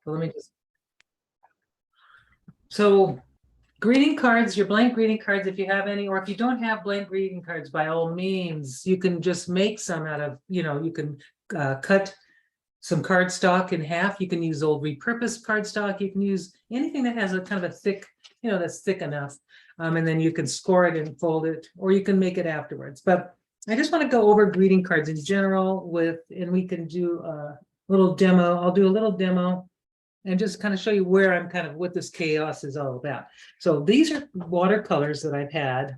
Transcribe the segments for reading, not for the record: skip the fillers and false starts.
So let me just. So greeting cards, your blank greeting cards, if you have any, or if you don't have blank greeting cards, by all means, you can just make some out of, you can cut some cardstock in half. You can use old repurposed cardstock. You can use anything that has a kind of a thick, that's thick enough. And then you can score it and fold it, or you can make it afterwards. But I just want to go over greeting cards in general and we can do a little demo. I'll do a little demo and just kind of show you where I'm kind of what this chaos is all about. So these are watercolors that I've had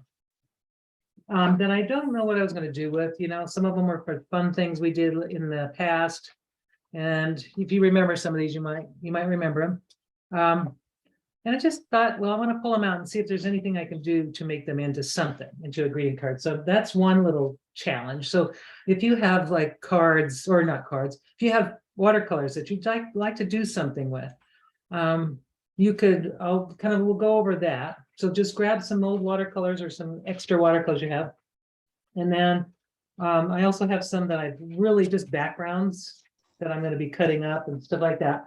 that I don't know what I was going to do with. Some of them were for fun things we did in the past. And if you remember some of these, you might remember them. And I just thought, well, I want to pull them out and see if there's anything I can do to make them into something, into a greeting card. So that's one little challenge. So if you have like cards, or not cards, if you have watercolors that you'd like to do something with, we'll go over that. So just grab some old watercolors or some extra watercolors you have. And then I also have some that I've really just backgrounds that I'm going to be cutting up and stuff like that.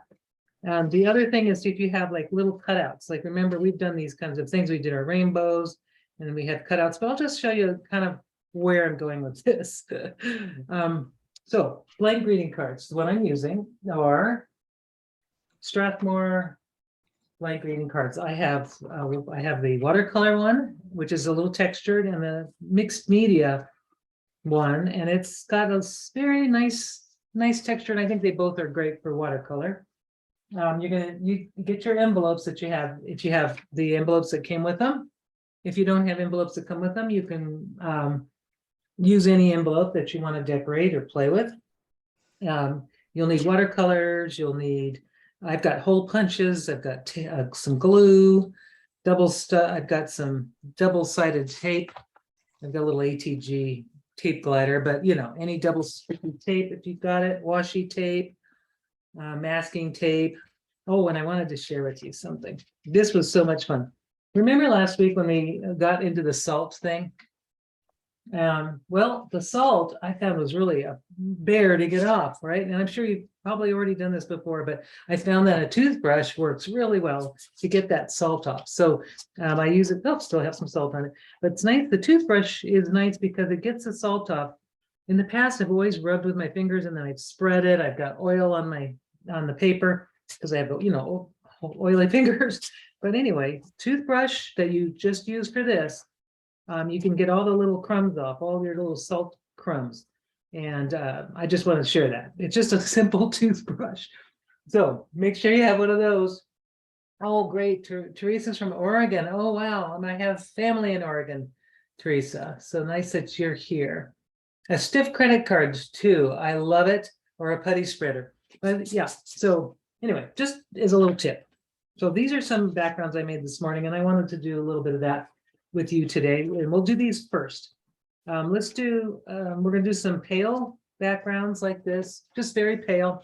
And the other thing is if you have like little cutouts, like remember we've done these kinds of things. We did our rainbows and then we have cutouts, but I'll just show you kind of where I'm going with this. So blank greeting cards, what I'm using are Strathmore blank greeting cards. I have the watercolor one, which is a little textured, and the mixed media one, and it's got a very nice texture, and I think they both are great for watercolor. You get your envelopes that you have. If you have the envelopes that came with them, if you don't have envelopes that come with them, you can use any envelope that you want to decorate or play with. You'll need watercolors. I've got hole punches. I've got some glue, I've got some double-sided tape. I've got a little ATG tape glider, but any double-sided tape if you've got it, washi tape, masking tape. Oh, and I wanted to share with you something. This was so much fun. Remember last week when we got into the salt thing? Well, the salt I found was really a bear to get off, right? And I'm sure you've probably already done this before, but I found that a toothbrush works really well to get that salt off. So I use it. Oh, still have some salt on it, but it's nice. The toothbrush is nice because it gets the salt off. In the past, I've always rubbed with my fingers and then I've spread it. I've got oil on the paper because I have oily fingers. But anyway, toothbrush that you just use for this. You can get all the little crumbs off, all your little salt crumbs. And I just want to share that. It's just a simple toothbrush. So make sure you have one of those. Oh, great. Teresa's from Oregon. Oh, wow. And I have family in Oregon, Teresa. So nice that you're here. A stiff credit card too. I love it. Or a putty spreader. But yeah, so anyway, just as a little tip. So these are some backgrounds I made this morning, and I wanted to do a little bit of that with you today, and we'll do these first. We're going to do some pale backgrounds like this, just very pale.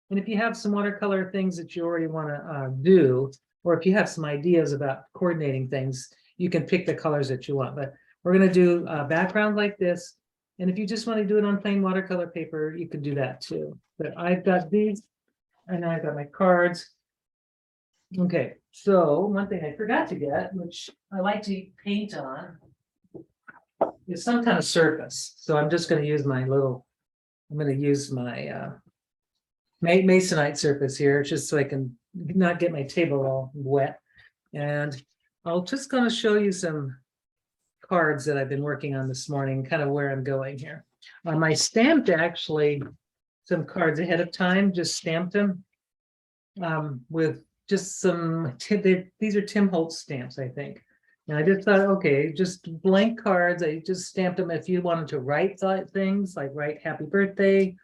And if you have some watercolor things that you already want to do, or if you have some ideas about coordinating things, you can pick the colors that you want. But we're going to do a background like this. And if you just want to do it on plain watercolor paper, you can do that too. But I've got these, and I've got my cards. Okay, so one thing I forgot to get, which I like to paint on, is some kind of surface. So I'm just going to use my masonite surface here, just so I can not get my table all wet. And I'll just going to show you some cards that I've been working on this morning, kind of where I'm going here. I stamped actually some cards ahead of time, just stamped them with just some, these are Tim Holtz stamps, I think. And I just thought, okay, just blank cards. I just stamped them if you wanted to write things, like write happy birthday.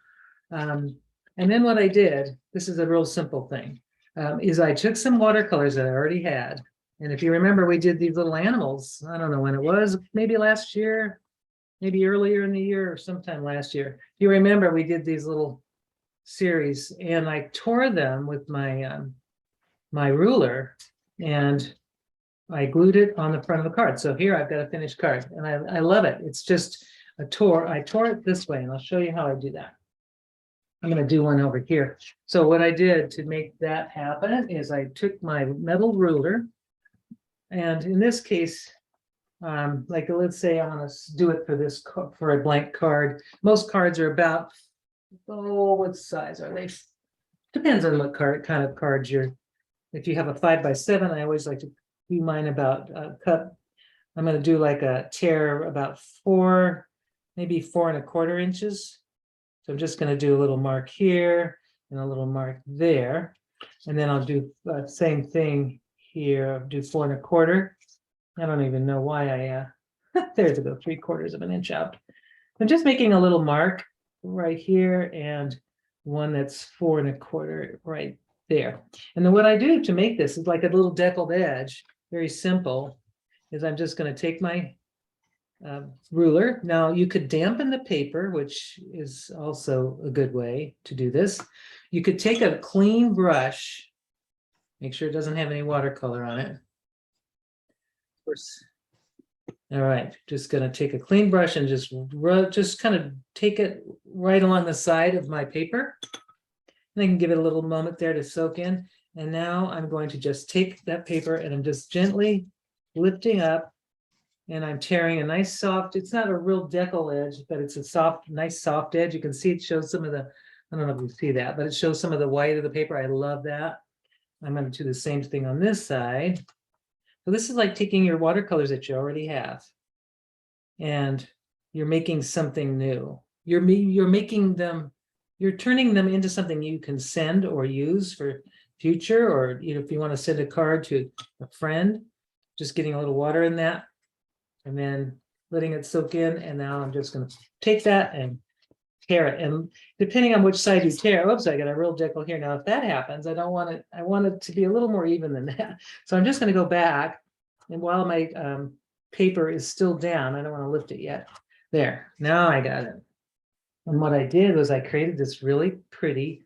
And then what I did, this is a real simple thing, is I took some watercolors that I already had. And if you remember, we did these little animals. I don't know when it was, maybe last year, maybe earlier in the year or sometime last year. If you remember, we did these little series, and I tore them with my my ruler, and I glued it on the front of the card. So here I've got a finished card, and I love it. It's just I tore it this way, and I'll show you how I do that. I'm going to do one over here. So what I did to make that happen is I took my metal ruler, and in this case, like let's say I want to do it for this for a blank card. Most cards are about, oh, what size are they? Depends on what kind of cards you're. If you have a 5x7, I always like to do mine about cut. I'm going to do like a tear about 4, maybe 4¼ inches. So I'm just going to do a little mark here and a little mark there. And then I'll do the same thing here. I'll do 4¼ I don't even know why there's about 3/4 of an inch out. I'm just making a little mark right here and one that's 4¼ right there. And then what I do to make this is like a little deckled edge, very simple, is I'm just going to take my ruler. Now you could dampen the paper, which is also a good way to do this. You could take a clean brush, make sure it doesn't have any watercolor on it. All right, just going to take a clean brush and just kind of take it right along the side of my paper. And I can give it a little moment there to soak in. And now I'm going to just take that paper and I'm just gently lifting up, and I'm tearing a nice soft, it's not a real decal edge, but it's a soft, nice soft edge. You can see it shows some of the, I don't know if you see that, but it shows some of the white of the paper. I love that. I'm going to do the same thing on this side. So this is like taking your watercolors that you already have, and you're making something new. You're making them, you're turning them into something you can send or use for future, or if you want to send a card to a friend, just getting a little water in that and then letting it soak in. And now I'm just going to take that and tear it. And depending on which side you tear, oops, I got a real decal here. Now, if that happens, I don't want it, I want it to be a little more even than that. So I'm just going to go back, and while my paper is still down, I don't want to lift it yet. There, now I got it. And what I did was I created this really pretty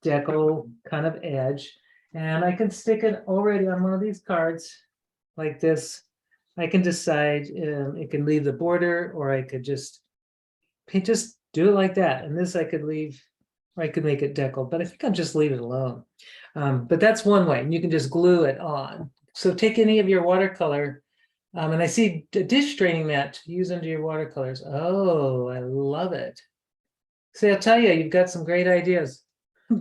decal kind of edge, and I can stick it already on one of these cards like this. I can decide it can leave the border, or I could just do it like that. And this I could leave, or I could make it deckled, but I think I'll just leave it alone. But that's one way, and you can just glue it on. So take any of your watercolor, and I see a dish draining mat to use under your watercolors. Oh, I love it. See, I'll tell you, you've got some great ideas.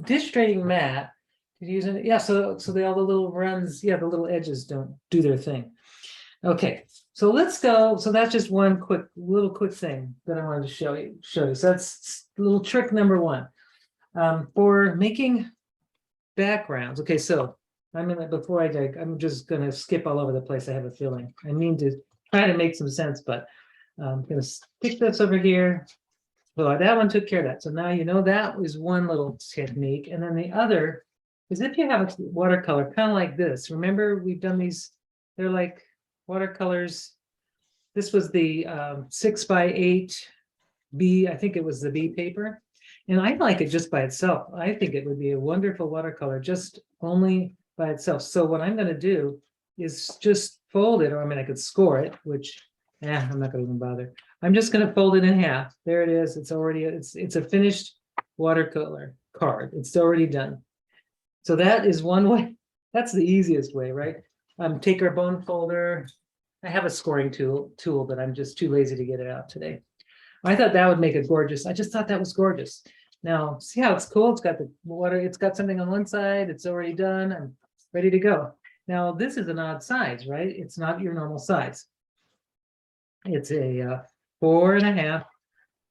Dish draining mat to use it. Yeah, so all the little runs, yeah, the little edges don't do their thing. Okay, so let's go. So that's just one quick thing that I wanted to show you. So that's little trick number one for making backgrounds. Okay, so before I dig, I'm just gonna skip all over the place. I have a feeling. I mean to try to make some sense, but I'm gonna stick this over here. Well, that one took care of that. So now you know that was one little technique, and then the other is if you have a watercolor kind of like this. Remember, we've done these. They're like watercolors. This was the 6x8 B, I think it was the B paper. And I like it just by itself. I think it would be a wonderful watercolor just only by itself. So what I'm going to do is just fold it, or I mean, I could score it, which, I'm not going to even bother. I'm just going to fold it in half. There it is. It's already, it's a finished watercolor card. It's already done. So that is one way. That's the easiest way, right? Take our bone folder. I have a scoring tool, but I'm just too lazy to get it out today. I thought that would make it gorgeous. I just thought that was gorgeous. Now, see how it's cool? It's got the water, it's got something on one side, it's already done, I'm ready to go. Now, this is an odd size, right? It's not your normal size. It's a 4.5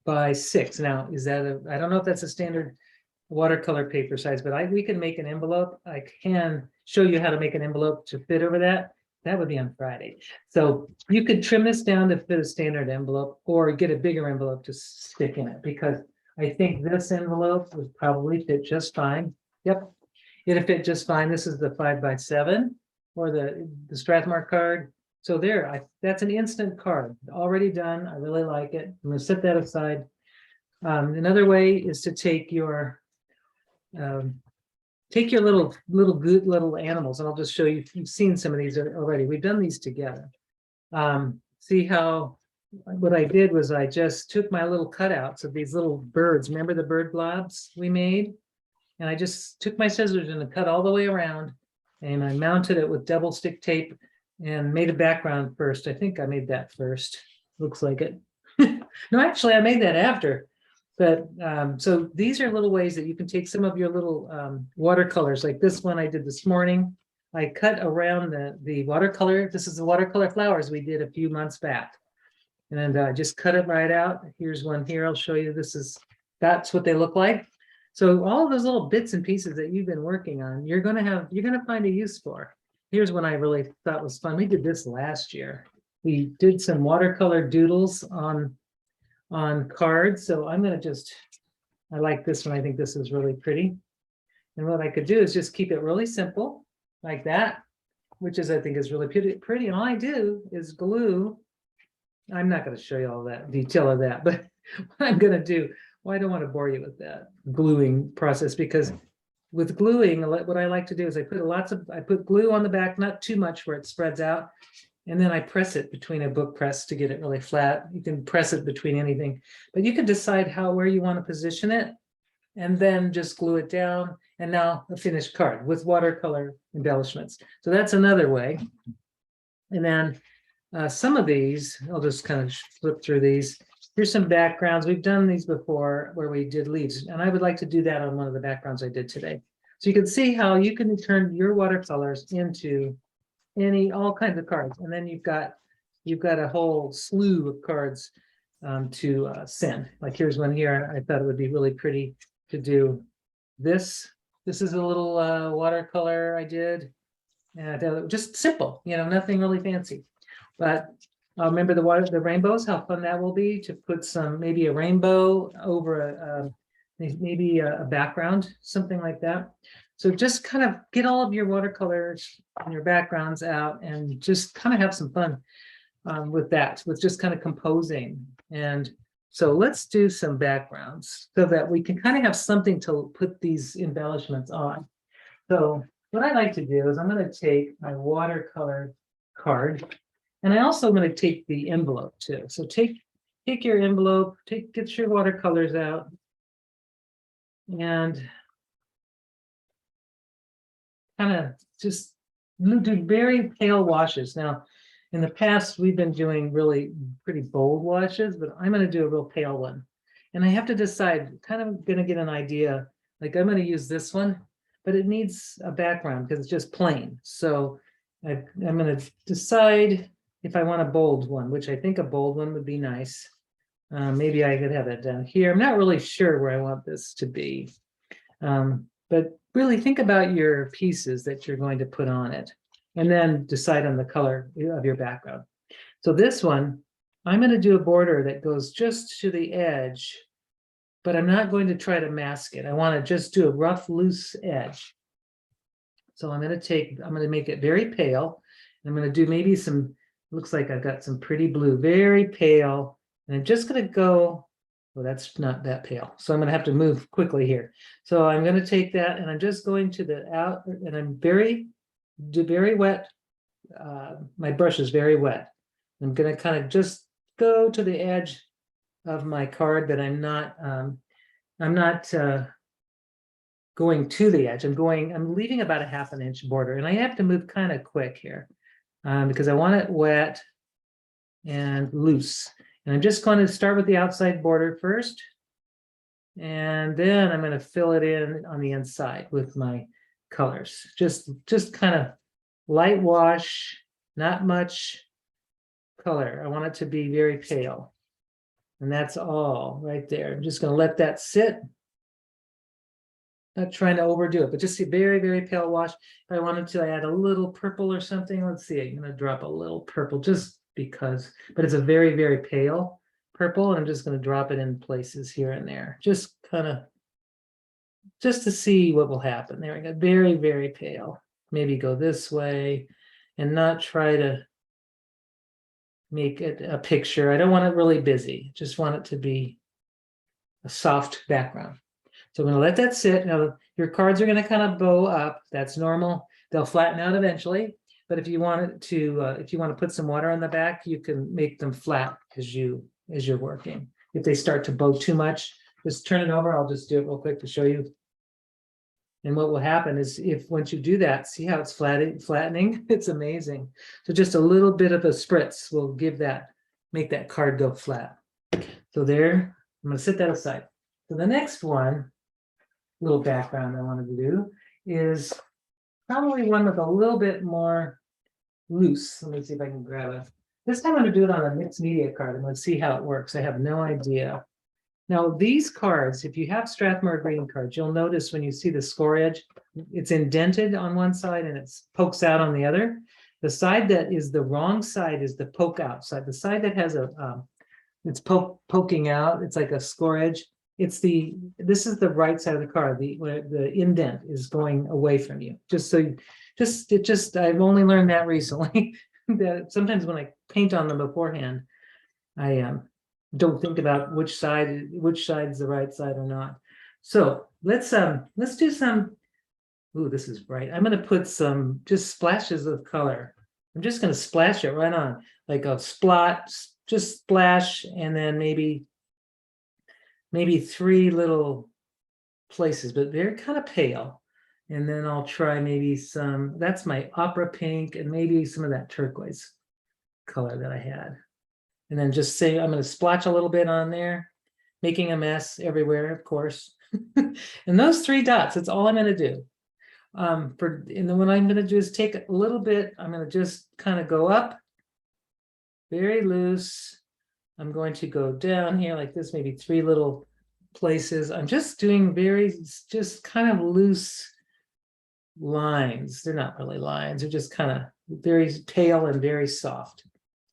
by 6. Now, is that I don't know if that's a standard watercolor paper size, but we can make an envelope. I can show you how to make an envelope to fit over that. That would be on Friday. So you could trim this down to fit a standard envelope, or get a bigger envelope to stick in it, because I think this envelope would probably fit just fine. Yep, it'll fit just fine. This is the 5x7 or the Strathmore card. So there, that's an instant card, already done. I really like it. I'm going to set that aside. Another way is to take your little animals, and I'll just show you. You've seen some of these already. We've done these together. See how what I did was I just took my little cutouts of these little birds. Remember the bird blobs we made? And I just took my scissors and cut all the way around, and I mounted it with double stick tape and made a background first. I think I made that first. Looks like it. No, actually, I made that after. But so these are little ways that you can take some of your little watercolors, like this one I did this morning. I cut around the watercolor. This is the watercolor flowers we did a few months back. And I just cut it right out. Here's one here. I'll show you. That's what they look like. So all of those little bits and pieces that you've been working on, you're gonna find a use for. Here's one I really thought was fun. We did this last year. We did some watercolor doodles on cards. So I'm gonna I like this one. I think this is really pretty. And what I could do is just keep it really simple, like that, which I think is really pretty. And all I do is glue. I'm not going to show you all that detail of that, but what I'm going to do, well, I don't want to bore you with that gluing process, because with gluing, what I like to do is I put glue on the back, not too much where it spreads out. And then I press it between a book press to get it really flat. You can press it between anything, but you can decide where you want to position it, and then just glue it down. And now a finished card with watercolor embellishments. So that's another way. And then some of these, I'll just kind of flip through these. Here's some backgrounds. We've done these before where we did leaves, and I would like to do that on one of the backgrounds I did today. So you can see how you can turn your watercolors into all kinds of cards. And then you've got a whole slew of cards to send. Like here's one here. I thought it would be really pretty to do this. This is a little watercolor I did. And just simple, nothing really fancy. But remember the rainbows, how fun that will be to put maybe a rainbow over maybe a background, something like that. So just kind of get all of your watercolors and your backgrounds out and just kind of have some fun with that, with just kind of composing. And so let's do some backgrounds so that we can kind of have something to put these embellishments on. So what I like to do is I'm going to take my watercolor card. And I also am going to take the envelope too. So take your envelope, get your watercolors out, and kind of just do very pale washes. Now, in the past, we've been doing really pretty bold washes, but I'm going to do a real pale one. And I have to decide, kind of going to get an idea, like I'm going to use this one, but it needs a background because it's just plain. So I'm going to decide if I want a bold one, which I think a bold one would be nice. Maybe I could have it down here. I'm not really sure where I want this to be. But really think about your pieces that you're going to put on it, and then decide on the color of your background. So this one, I'm going to do a border that goes just to the edge, but I'm not going to try to mask it. I want to just do a rough, loose edge. So I'm going to make it very pale. I'm going to do maybe looks like I've got some pretty blue, very pale. And I'm just going to go, well, that's not that pale. So I'm going to have to move quickly here. So I'm going to take that and I'm just going to the out, and I'm very wet. My brush is very wet. I'm going to kind of just go to the edge of my card, but I'm not going to the edge. I'm leaving about a 1/2 inch border, and I have to move kind of quick here because I want it wet and loose. And I'm just going to start with the outside border first, and then I'm going to fill it in on the inside with my colors. Just kind of light wash, not much color. I want it to be very pale. And that's all right there. I'm just going to let that sit. Not trying to overdo it, but just a very, very pale wash. If I wanted to add a little purple or something, let's see, I'm going to drop a little purple just because, but it's a very, very pale purple. And I'm just going to drop it in places here and there, just to see what will happen. There we go. Very, very pale. Maybe go this way and not try to make it a picture. I don't want it really busy. Just want it to be a soft background. So I'm going to let that sit. Now your cards are going to kind of bow up. That's normal. They'll flatten out eventually. But if you want to put some water on the back, you can make them flat as you're working. If they start to bow too much, just turn it over. I'll just do it real quick to show you. And what will happen is if once you do that, see how it's flattening? It's amazing. So just a little bit of a spritz will make that card go flat. So there, I'm going to set that aside. So the next one, little background I wanted to do is probably one with a little bit more loose. Let me see if I can grab it. This time I'm going to do it on a mixed media card and let's see how it works. I have no idea. Now, these cards, if you have Strathmore green cards, you'll notice when you see the score edge, it's indented on one side and it pokes out on the other. The side that is the wrong side is the poke out side. The side that has it's poking out, it's like a score edge. This is the right side of the card. Where the indent is going away from you. I've only learned that recently. That sometimes when I paint on them beforehand, I don't think about which side is the right side or not. So let's do some. Ooh, this is bright. I'm going to put some just splashes of color. I'm just going to splash it right on, like a splot, just splash, and then maybe 3 little places, but they're kind of pale. And then I'll try maybe that's my opera pink and maybe some of that turquoise color that I had. And then just say, I'm going to splotch a little bit on there, making a mess everywhere, of course. And those 3 dots, that's all I'm going to do. And then what I'm going to do is take a little bit, I'm going to just kind of go up, very loose. I'm going to go down here like this, maybe 3 little places. I'm just doing just kind of loose lines. They're not really lines, they're just kind of very pale and very soft,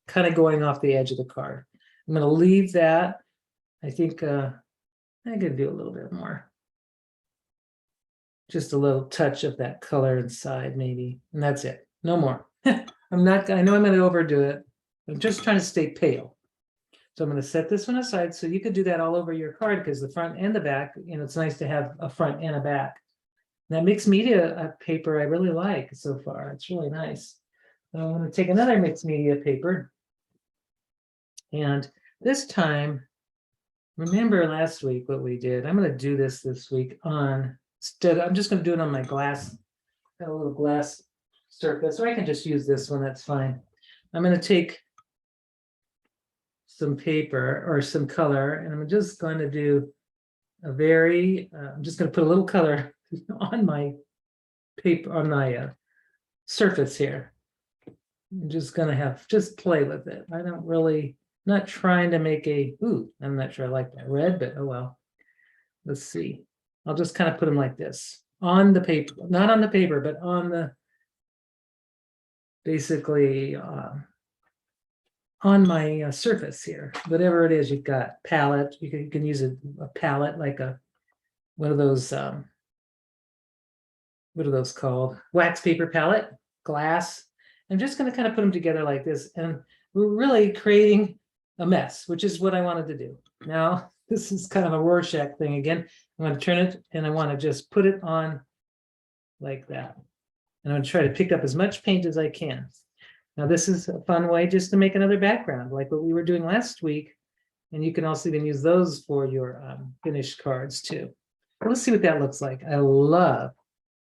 kind of going off the edge of the card. I'm going to leave that. I think I could do a little bit more. Just a little touch of that color inside, maybe. And that's it. No more. I know I'm going to overdo it. I'm just trying to stay pale. So I'm going to set this one aside. So you could do that all over your card because the front and the back, it's nice to have a front and a back. That mixed media paper I really like so far. It's really nice. So I'm going to take another mixed media paper. And this time, remember last week what we did? I'm going to do this week I'm just going to do it on my glass, got a little glass surface, or I can just use this one, that's fine. I'm going to take some paper or some color, and I'm just going to do I'm just going to put a little color on my paper, on my surface here. I'm just going to just play with it. Not trying to make I'm not sure I like that red, but oh well. Let's see. I'll just kind of put them like this on the paper, not on the paper, but on the, basically on my surface here, whatever it is you've got, palette. You can use a palette like one of those, what are those called? Wax paper palette, glass. I'm just going to kind of put them together like this. And we're really creating a mess, which is what I wanted to do. Now, this is kind of a Rorschach thing again. I'm going to turn it and I want to just put it on like that. And I'm going to try to pick up as much paint as I can. Now, this is a fun way just to make another background, like what we were doing last week. And you can also even use those for your finished cards too. But let's see what that looks like. I love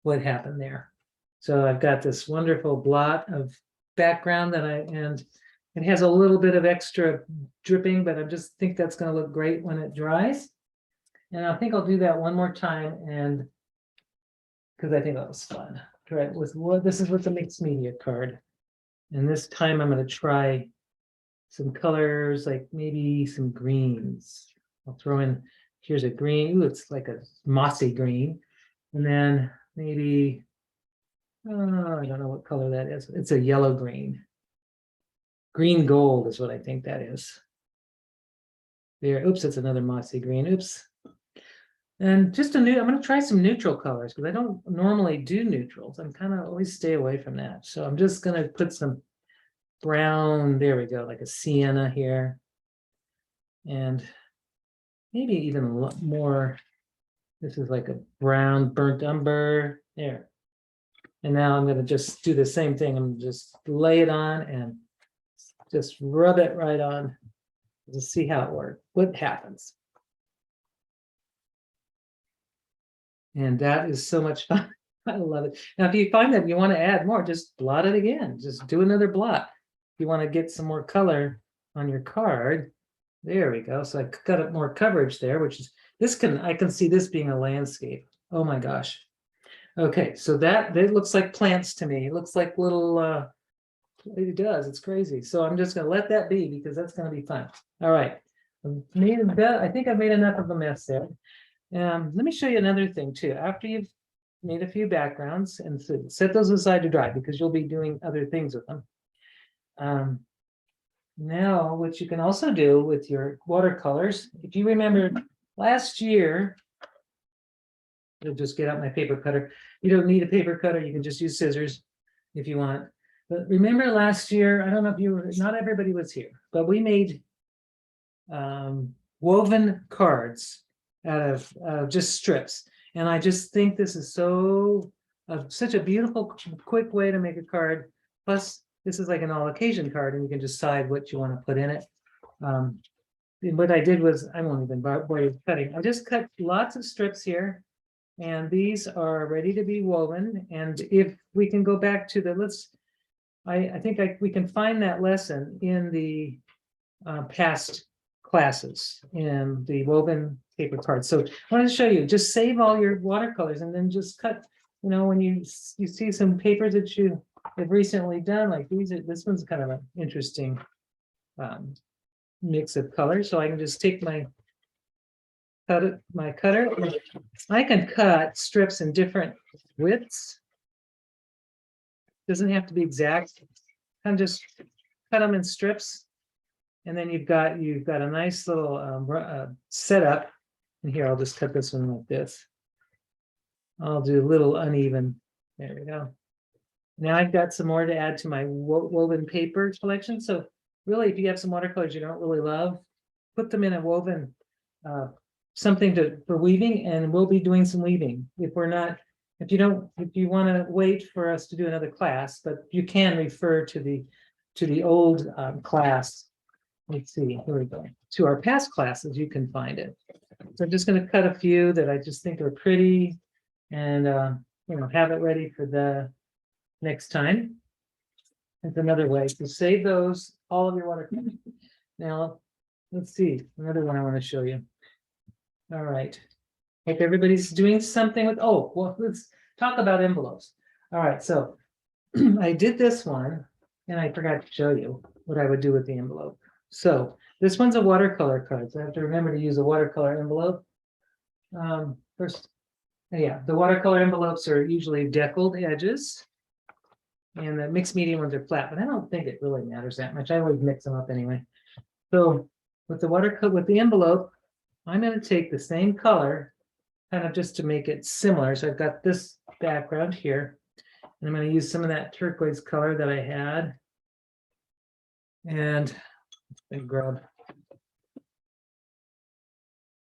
what happened there. So I've got this wonderful blot of background and it has a little bit of extra dripping, but I just think that's going to look great when it dries. And I think I'll do that one more time, and because I think that was fun. Right, this is with the mixed media card. And this time I'm going to try some colors, like maybe some greens. I'll throw in, here's a green. Ooh, it's like a mossy green. And then maybe, I don't know what color that is. It's a yellow green. Green gold is what I think that is. There, oops, it's another mossy green. Oops. And just I'm going to try some neutral colors because I don't normally do neutrals. I'm kind of always stay away from that. So I'm just going to put some brown, there we go, like a sienna here. And maybe even a lot more. This is like a brown burnt umber. There. And now I'm gonna just do the same thing. I'm just lay it on and just rub it right on to see how it works, what happens. And that is so much fun. I love it. Now, if you find that you want to add more, just blot it again. Just do another blot. If you want to get some more color on your card, there we go. So I got up more coverage there, which is I can see this being a landscape. Oh my gosh. Okay, so that looks like plants to me. It looks like little it does, it's crazy. So I'm just gonna let that be because that's gonna be fun. All right. I think I've made enough of a mess there. Let me show you another thing too. After you've made a few backgrounds and set those aside to dry because you'll be doing other things with them. Now, what you can also do with your watercolors, if you remember last year, I'll just get out my paper cutter. You don't need a paper cutter. You can just use scissors if you want. But remember last year, I don't know if you were, not everybody was here, but we made woven cards out of just strips. And I just think this is such a beautiful, quick way to make a card. Plus, this is like an all occasion card, and you can decide what you want to put in it. What I did was, I won't even bother you cutting. I just cut lots of strips here, and these are ready to be woven. And if we can go back to the, I think we can find that lesson in the past classes in the woven paper cards. So I want to show you, just save all your watercolors and then just cut, when you see some papers that you have recently done, like this one's kind of an interesting mix of colors. So I can just take my cutter. I can cut strips in different widths. Doesn't have to be exact. I'm just cut them in strips. And then you've got a nice little setup. And here, I'll just cut this one like this. I'll do a little uneven. There we go. Now I've got some more to add to my woven paper collection. So really, if you have some watercolors you don't really love, put them in a woven something for weaving, and we'll be doing some weaving. If you want to wait for us to do another class, but you can refer to the old class. Let's see, here we go. To our past classes, you can find it. So I'm just going to cut a few that I just think are pretty and have it ready for the next time. That's another way to save all of your watercolors. Now, let's see, another one I want to show you. All right. Hope everybody's doing something with, let's talk about envelopes. All right, so I did this one and I forgot to show you what I would do with the envelope. So this one's a watercolor card. So I have to remember to use a watercolor envelope. First, the watercolor envelopes are usually deckled edges. And the mixed medium ones are flat, but I don't think it really matters that much. I always mix them up anyway. So with the envelope, I'm going to take the same color, kind of just to make it similar. So I've got this background here, and I'm going to use some of that turquoise color that I had. And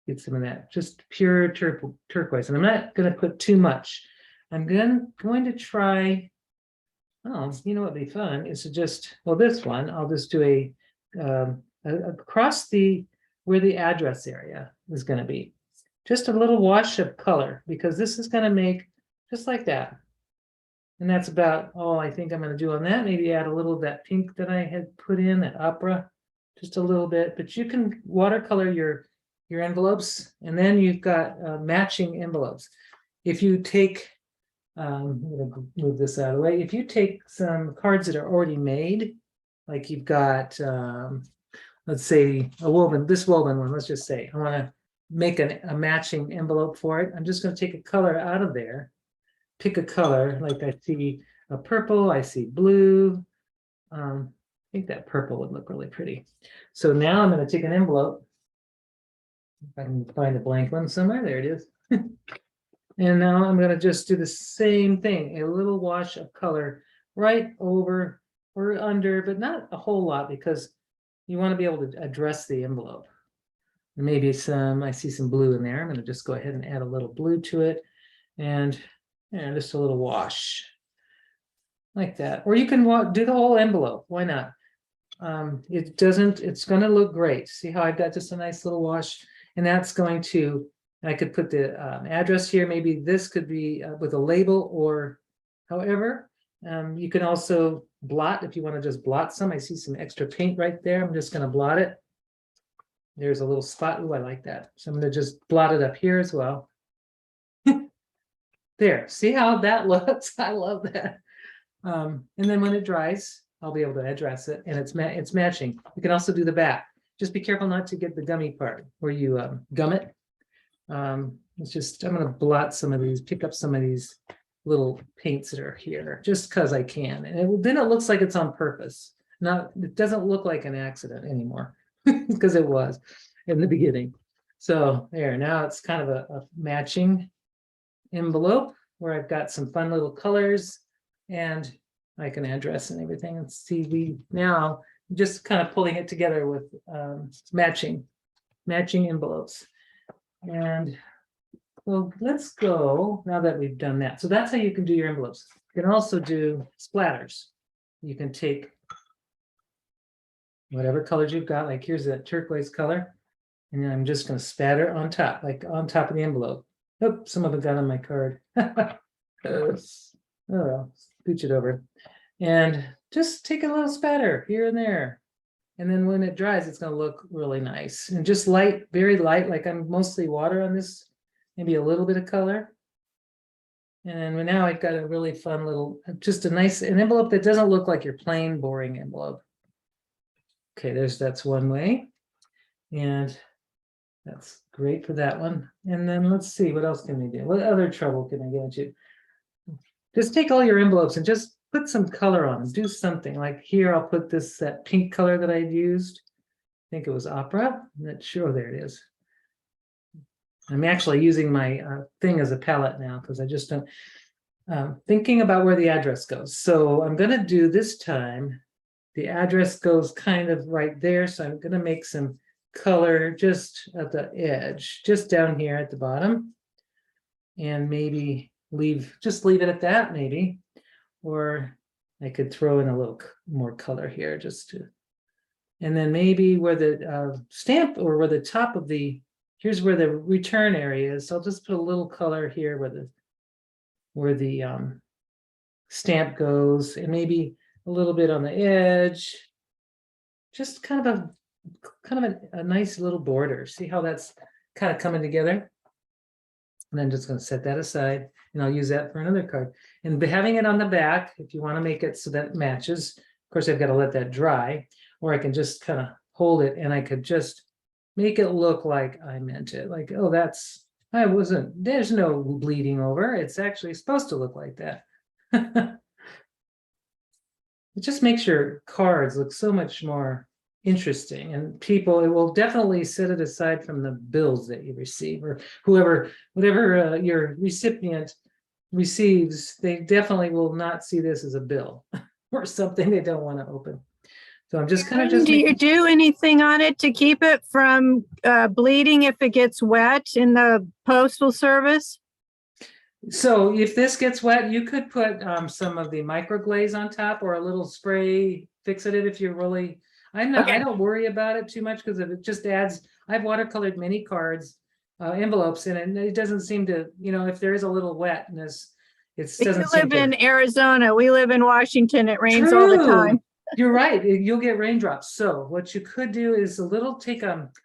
get some of that, just pure turquoise. And I'm not going to put too much. I'm going to try, what would be fun is to just, this one, I'll just do across where the address area is going to be. Just a little wash of color, because this is going to make just like that. And that's about all I think I'm going to do on that. Maybe add a little of that pink that I had put in, that opera, just a little bit. But you can watercolor your envelopes, and then you've got matching envelopes. If you take, I'm going to move this out of the way. If you take some cards that are already made, like you've got, let's say this woven one, let's just say, I want to make a matching envelope for it. I'm just going to take a color out of there, pick a color, like I see a purple, I see blue. I think that purple would look really pretty. So now I'm going to take an envelope. If I can find a blank one somewhere, there it is. And now I'm going to just do the same thing, a little wash of color right over or under, but not a whole lot, because you want to be able to address the envelope. And maybe I see some blue in there. I'm going to just go ahead and add a little blue to it, and just a little wash. like that. Or you can do the whole envelope. Why not? It's going to look great. See how I've got just a nice little wash, and that's going to, I could put the address here. Maybe this could be with a label or however. You can also blot if you want to just blot some. I see some extra paint right there. I'm just going to blot it. There's a little spot. Oh, I like that. So I'm going to just blot it up here as well. There, see how that looks? I love that. And then when it dries, I'll be able to address it, and it's matching. You can also do the back. Just be careful not to get the gummy part where you gum it. It's just, I'm going to blot some of these, pick up some of these little paints that are here, just because I can. And then it looks like it's on purpose. It doesn't look like an accident anymore, because it was in the beginning. So there, now it's kind of a matching envelope where I've got some fun little colors, and I can address and everything. And see, we now just kind of pulling it together with matching envelopes. And well, let's go now that we've done that. So that's how you can do your envelopes. You can also do splatters. You can take whatever colors you've got, like here's that turquoise color, and then I'm just going to spatter on top, like on top of the envelope. Oh, some of it got on my card. Oh well, scooch it over. And just take a little spatter here and there. And then when it dries, it's going to look really nice. And just light, very light, like I'm mostly water on this, maybe a little bit of color. And now I've got a really fun little, just a nice, an envelope that doesn't look like your plain, boring envelope. Okay, that's one way. And that's great for that one. And then let's see, what else can we do? What other trouble can I get you? Just take all your envelopes and just put some color on them. Do something like here. I'll put that pink color that I'd used. I think it was opera. I'm not sure. There it is. I'm actually using my thing as a palette now because I just don't thinking about where the address goes. So I'm going to do this time. The address goes kind of right there. So I'm going to make some color just at the edge, just down here at the bottom, and maybe just leave it at that, maybe. Or I could throw in a little more color here just to, and then maybe where the stamp or where the top of here's where the return area is. So I'll just put a little color here where the stamp goes, and maybe a little bit on the edge. Just kind of a nice little border. See how that's kind of coming together? And I'm just going to set that aside, and I'll use that for another card. And having it on the back, if you want to make it so that it matches, of course, I've got to let that dry, or I can just kind of hold it and I could just make it look like I meant it. Like, oh, there's no bleeding over. It's actually supposed to look like that. It just makes your cards look so much more interesting, and it will definitely set it aside from the bills that you receive, or whatever your recipient receives. They definitely will not see this as a bill or something they don't want to open. So I'm just kind of do you do anything on it to keep it from bleeding if it gets wet in the postal service? So if this gets wet, you could put some of the microglaze on top, or a little spray fixative if you're really. I don't worry about it too much, because it just adds. I've watercolored many cards, envelopes, and it doesn't seem to, if there is a little wetness, it doesn't. You live in Arizona. We live in Washington. It rains all the time. You're right. You'll get raindrops. So what you could do is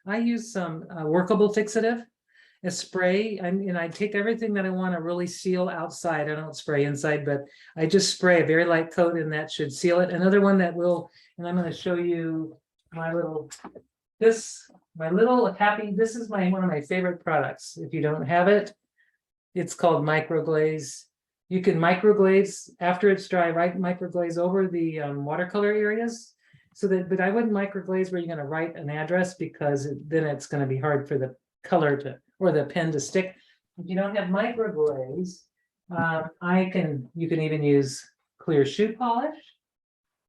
I use some workable fixative, a spray, and I take everything that I want to really seal outside. I don't spray inside, but I just spray a very light coat, and that should seal it. Another one that will, and I'm going to show you this is one of my favorite products. If you don't have it, it's called microglaze. You can microglaze after it's dry, right? Microglaze over the watercolor areas. But I wouldn't microglaze where you're going to write an address, because then it's going to be hard for the color or the pen to stick. If you don't have microglaze, you can even use clear shoe polish.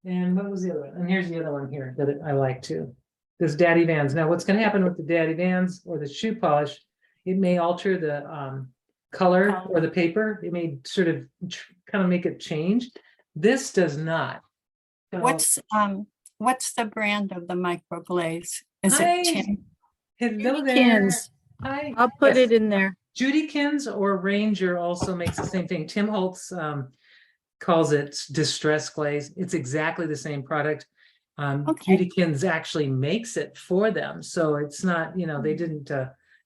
And what was the other one? And here's the other one here that I like too. This Daddy Vans. Now, what's going to happen with the Daddy Vans or the shoe polish? It may alter the color or the paper. It may sort of kind of make it change. This does not. So What's the brand of the microglaze? Is it Hi, Tim? hello there. Judykins. Hi. I'll put Yes. it in there. Judykins or Ranger also makes the same thing. Tim Holtz calls it distress glaze. It's exactly the same product. Okay. Judykins actually makes it for them. So it's not, they didn't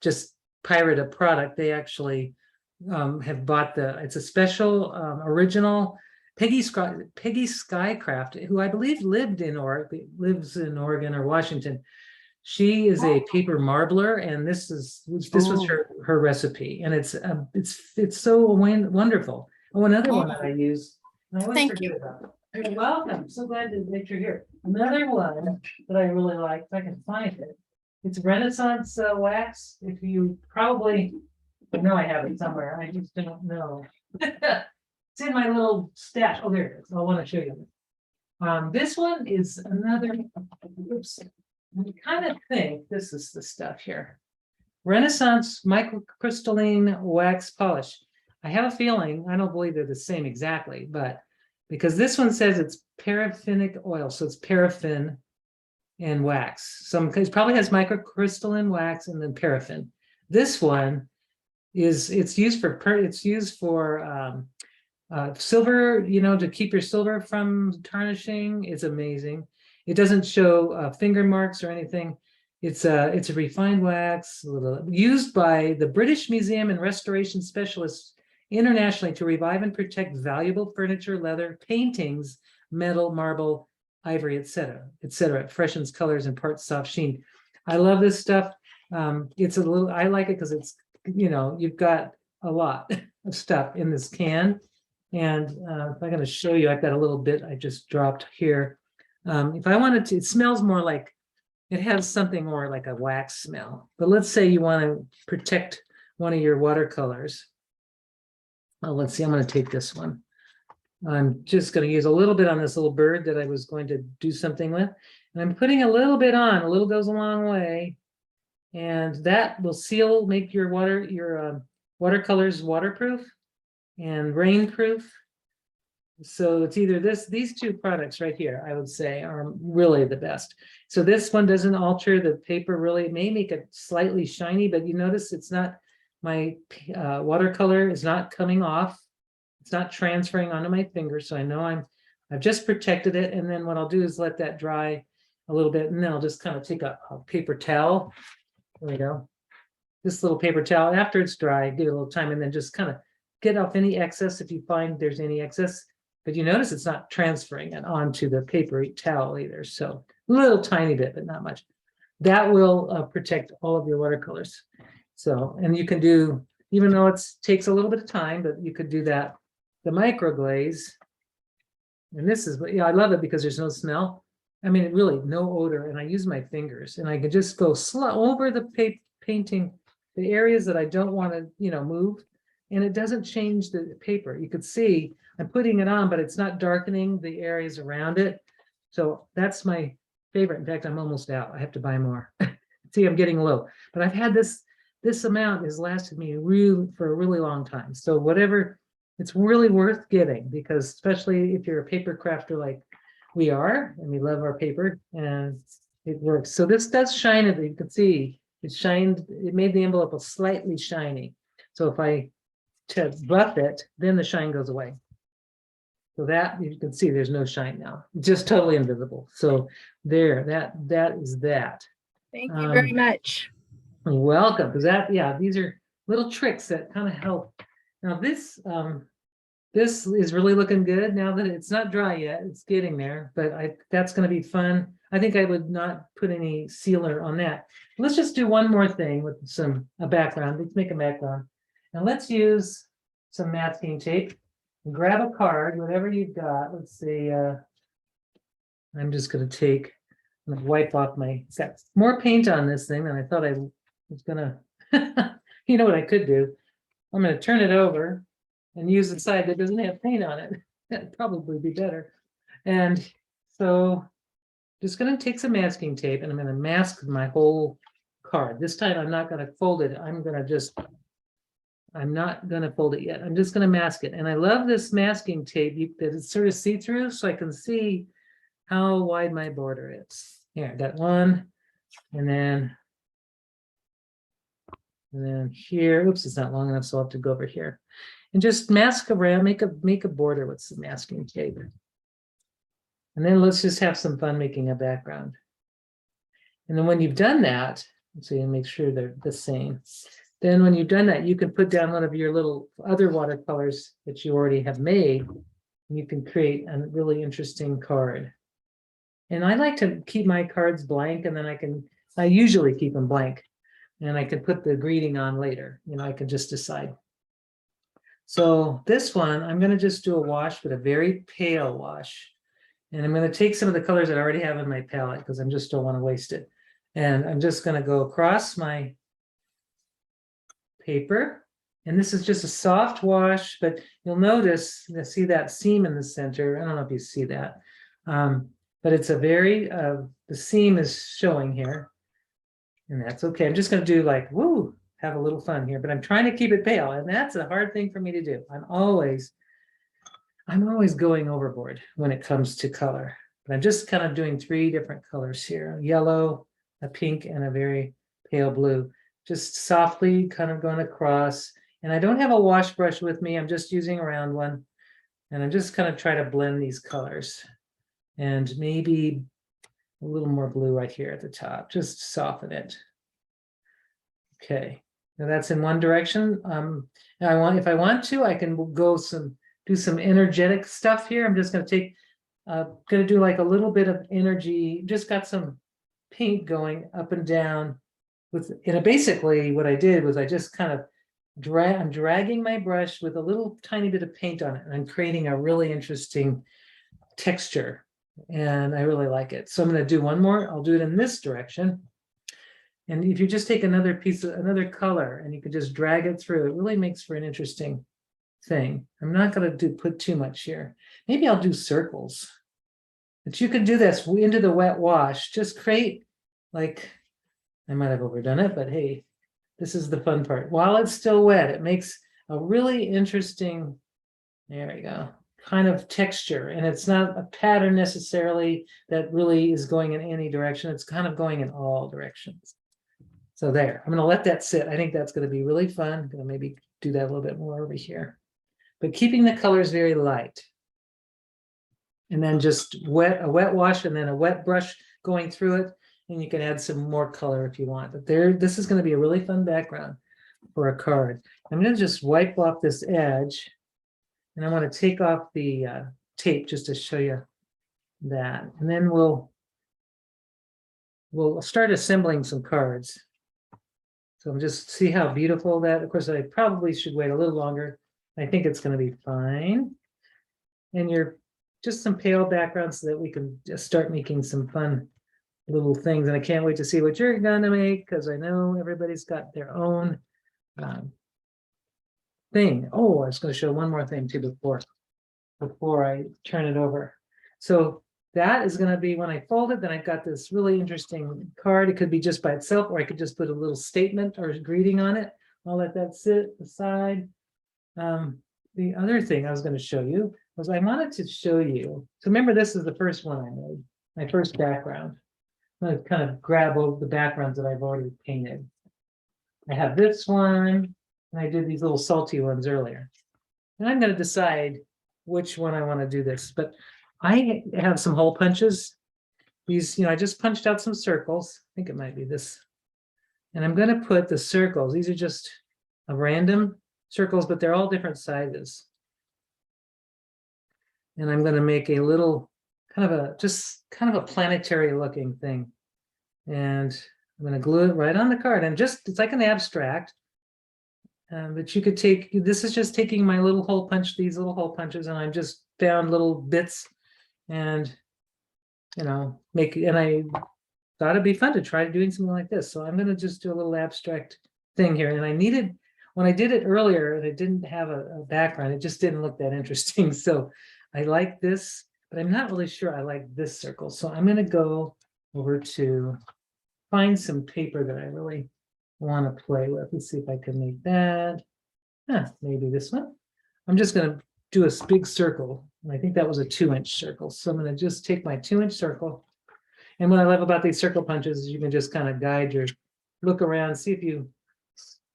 just pirate a product. They actually have bought it's a special original Peggy Skycraft, who I believe lives in Oregon or Washington. She is a paper marbler, and this was her recipe, and it's so wonderful. Oh, another one that I use, and I always Thank forget about it. You're welcome. So glad that you're here. Another one that I really like, if I can find it, it's Renaissance wax. If you probably know, I have it somewhere. I just don't know. It's in my little stash. Oh, there it is. I want to show you. This one is another. Oops. I kind of think this is the stuff here. Renaissance microcrystalline wax polish. I have a feeling, I don't believe they're the same exactly, but because this one says it's paraffinic oil, so it's paraffin and wax. It probably has microcrystalline wax and then paraffin. This one it's used for silver, to keep your silver from tarnishing. It's amazing. It doesn't show finger marks or anything. It's a refined wax used by the British Museum and Restoration Specialists internationally to revive and protect valuable furniture, leather, paintings, metal, marble, ivory, etc., etc. It freshens colors and imparts soft sheen. I love this stuff. I like it because it's, you've got a lot of stuff in this can. And if I'm going to show you, I've got a little bit I just dropped here. If I wanted to, it smells more like, it has something more like a wax smell. But let's say you want to protect one of your watercolors. Well, let's see, I'm going to take this one. I'm just going to use a little bit on this little bird that I was going to do something with. And I'm putting a little bit on, a little goes a long way. And that will make your watercolors waterproof and rainproof. So it's either these two products right here, I would say, are really the best. So this one doesn't alter the paper really. It may make it slightly shiny, but you notice it's not, my watercolor is not coming off. It's not transferring onto my finger. So I know I've just protected it. And then what I'll do is let that dry a little bit. And then I'll just kind of take a paper towel. There we go. This little paper towel, after it's dry, give it a little time and then just kind of get off any excess if you find there's any excess. But you notice it's not transferring it onto the paper towel either. So a little tiny bit, but not much. That will protect all of your watercolors. So, and you can do, even though it takes a little bit of time, but you could do that. The microglaze, and this is, I love it because there's no smell. I mean, really no odor, and I use my fingers, and I can just go slow over the painting, the areas that I don't want to, move, and it doesn't change the paper. You could see I'm putting it on, but it's not darkening the areas around it. So that's my favorite. In fact, I'm almost out. I have to buy more. See, I'm getting low, but I've had this amount has lasted me for a really long time. So whatever, it's really worth getting, because especially if you're a paper crafter like we are, and we love our paper, and it works. So this does shine, as you can see, it shined, it made the envelope slightly shiny. So if I buff it, then the shine goes away. So that, you can see there's no shine now, just totally invisible. So there, that is that. Thank you very much. You're welcome, because these are little tricks that kind of help. Now this is really looking good now that it's not dry yet. It's getting there, but that's going to be fun. I think I would not put any sealer on that. Let's just do one more thing with a background. Let's make a background. And let's use some masking tape. Grab a card, whatever you've got. Let's see. I'm just going to wipe off it's got more paint on this thing than I thought I was going to. You know what I could do? I'm going to turn it over and use the side that doesn't have paint on it. That'd probably be better. And so just going to take some masking tape and I'm going to mask my whole card. This time I'm not going to fold it. I'm going to just I'm not gonna fold it yet. I'm just gonna mask it. And I love this masking tape that it's sort of see-through, so I can see how wide my border is. Here, I got one, and then here, oops, it's not long enough, so I'll have to go over here. And just mask around, make a border with some masking tape. And then let's just have some fun making a background. And then when you've done that, so you make sure they're the same. Then when you've done that, you can put down one of your little other watercolors that you already have made, and you can create a really interesting card. And I like to keep my cards blank, and then I usually keep them blank, and I can put the greeting on later. You know, I can just decide. So this one, I'm going to just do a wash, but a very pale wash. And I'm going to take some of the colors that I already have in my palette because I just don't want to waste it. And I'm just going to go across my paper. And this is just a soft wash, but you'll notice, you see that seam in the center. I don't know if you see that. But it's a very, the seam is showing here. And that's okay. I'm just going to do like, woo, have a little fun here. But I'm trying to keep it pale. And that's a hard thing for me to do. I'm always going overboard when it comes to color. But I'm just kind of doing 3 different colors here: yellow, a pink, and a very pale blue. Just softly kind of going across. And I don't have a wash brush with me. I'm just using a round one. And I'm just kind of try to blend these colors. And maybe a little more blue right here at the top. Just soften it. Okay. Now that's in one direction. Now if I want to, I can do some energetic stuff here. I'm just going to do like a little bit of energy. Just got some paint going up and down basically what I did was I just kind of I'm dragging my brush with a little tiny bit of paint on it, and I'm creating a really interesting texture, and I really like it. So I'm going to do one more. I'll do it in this direction. And if you just take another color and you can just drag it through, it really makes for an interesting thing. I'm not going to put too much here. Maybe I'll do circles. But you can do this into the wet wash. Just create, like, I might have overdone it, but hey, this is the fun part. While it's still wet, it makes a really interesting, there we go, kind of texture. And it's not a pattern necessarily that really is going in any direction. It's kind of going in all directions. So there, I'm going to let that sit. I think that's going to be really fun. I'm going to maybe do that a little bit more over here. But keeping the colors very light. And then just a wet wash and then a wet brush going through it. And you can add some more color if you want. But this is going to be a really fun background for a card. I'm going to just wipe off this edge. And I want to take off the tape just to show you that. And then we'll start assembling some cards. So just see how beautiful that, of course, I probably should wait a little longer. I think it's going to be fine. And you're just some pale backgrounds so that we can just start making some fun little things. And I can't wait to see what you're going to make, because I know everybody's got their own thing. Oh, I was going to show one more thing too before I turn it over. So that is going to be when I fold it, then I've got this really interesting card. It could be just by itself, or I could just put a little statement or greeting on it. I'll let that sit aside. The other thing I was going to show you was I wanted to show you. So remember, this is the first one I made, my first background. I'm going to kind of grab over the backgrounds that I've already painted. I have this one, and I did these little salty ones earlier. And I'm going to decide which one I want to do this. But I have some hole punches. These, I just punched out some circles. I think it might be this. And I'm going to put the circles. These are just a random circles, but they're all different sizes. And I'm going to make a little kind of a planetary looking thing. And I'm going to glue it right on the card. And it's like an abstract. But you could this is just taking my little hole punch, these little hole punches, and I've just found little bits and, and I thought it'd be fun to try doing something like this. So I'm going to just do a little abstract thing here. And when I did it earlier and it didn't have a background, it just didn't look that interesting. So I like this, but I'm not really sure I like this circle. So I'm going to go over to find some paper that I really want to play with. Let's see if I can make that. Maybe this one. I'm just gonna do a big circle. And I think that was a 2-inch circle. So I'm gonna just take my 2-inch circle. And what I love about these circle punches is you can just kind of guide your, look around, see if you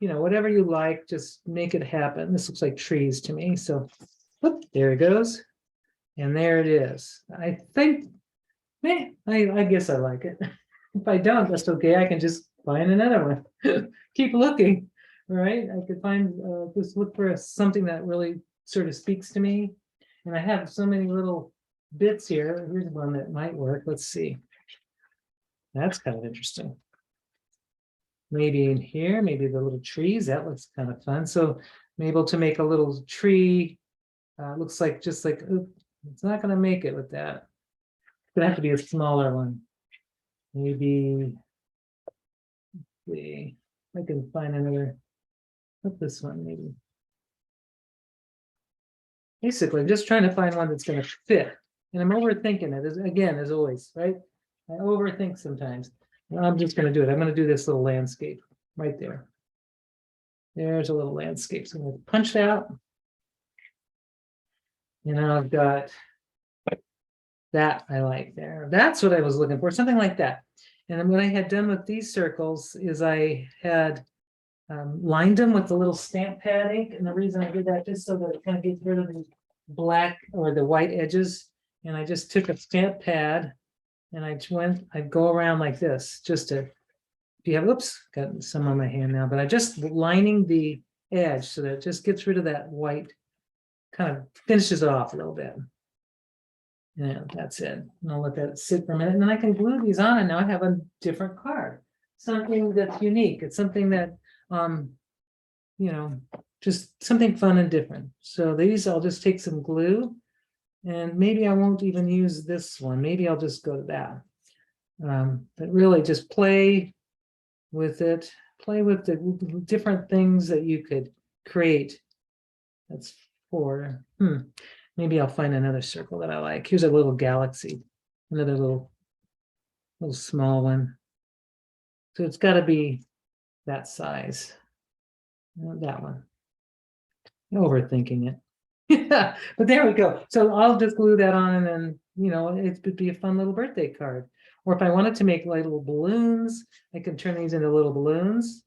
know, whatever you like, just make it happen. This looks like trees to me. So whoop, there it goes. And there it is. I think, I guess I like it. If I don't, that's okay. I can just find another one. Keep looking, right? I could find, just look for something that really sort of speaks to me. And I have so many little bits here. Here's one that might work. Let's see. That's kind of interesting. Maybe in here, maybe the little trees, that looks kind of fun. So I'm able to make a little tree. Looks like just like, oops, it's not going to make it with that. It's going to have to be a smaller one. Maybe, let's see, I can find another, what's this one maybe? Basically, I'm just trying to find one that's going to fit. And I'm overthinking it, again, as always, right? I overthink sometimes. I'm just going to do it. I'm going to do this little landscape right there. There's a little landscape. So I'm going to punch that. And now I've got that I like there. That's what I was looking for, something like that. And then what I had done with these circles is I had lined them with the little stamp pad ink. And the reason I did that, just so that it kind of gets rid of the black or the white edges. And I just took a stamp pad and I'd go around like this, just to, if you have, oops, got some on my hand now, but I just lining the edge so that it just gets rid of that white, kind of finishes it off a little bit. Yeah, that's it. And I'll let that sit for a minute, and then I can glue these on, and now I have a different card. Something that's unique. It's something that, you know, just something fun and different. So these, I'll just take some glue, and maybe I won't even use this one. Maybe I'll just go to that. But really just play with it. Play with the different things that you could create. That's 4. Maybe I'll find another circle that I like. Here's a little galaxy, another little small one. So it's got to be that size. That one. Overthinking it. Yeah, but there we go. So I'll just glue that on, and then, you know, it would be a fun little birthday card. Or if I wanted to make like little balloons, I can turn these into little balloons.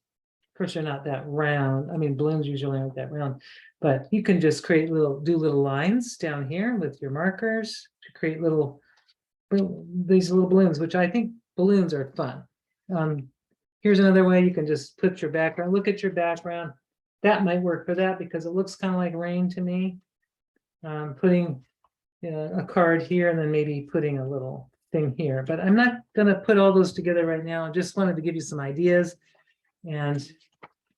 Of course, they're not that round. I mean, balloons usually aren't that round, but you can just create do little lines down here with your markers to create these little balloons, which I think balloons are fun. Here's another way you can just put your background, look at your background. That might work for that because it looks kind of like rain to me. Putting, you know, a card here and then maybe putting a little thing here, but I'm not going to put all those together right now. I just wanted to give you some ideas. And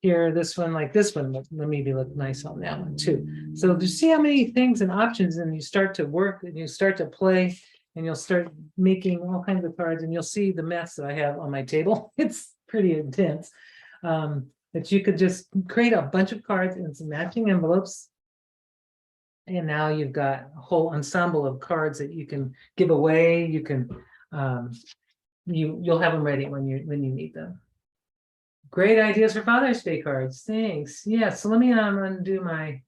here, this one, like this one, let maybe look nice on that one too. So to see how many things and options, and you start to work and you start to play, and you'll start making all kinds of cards, and you'll see the mess that I have on my table. It's pretty intense. But you could just create a bunch of cards in some matching envelopes. And now you've got a whole ensemble of cards that you can give away. You can, you'll have them ready when you need them. Great ideas for Father's Day cards. Thanks. Yeah, so let me undo my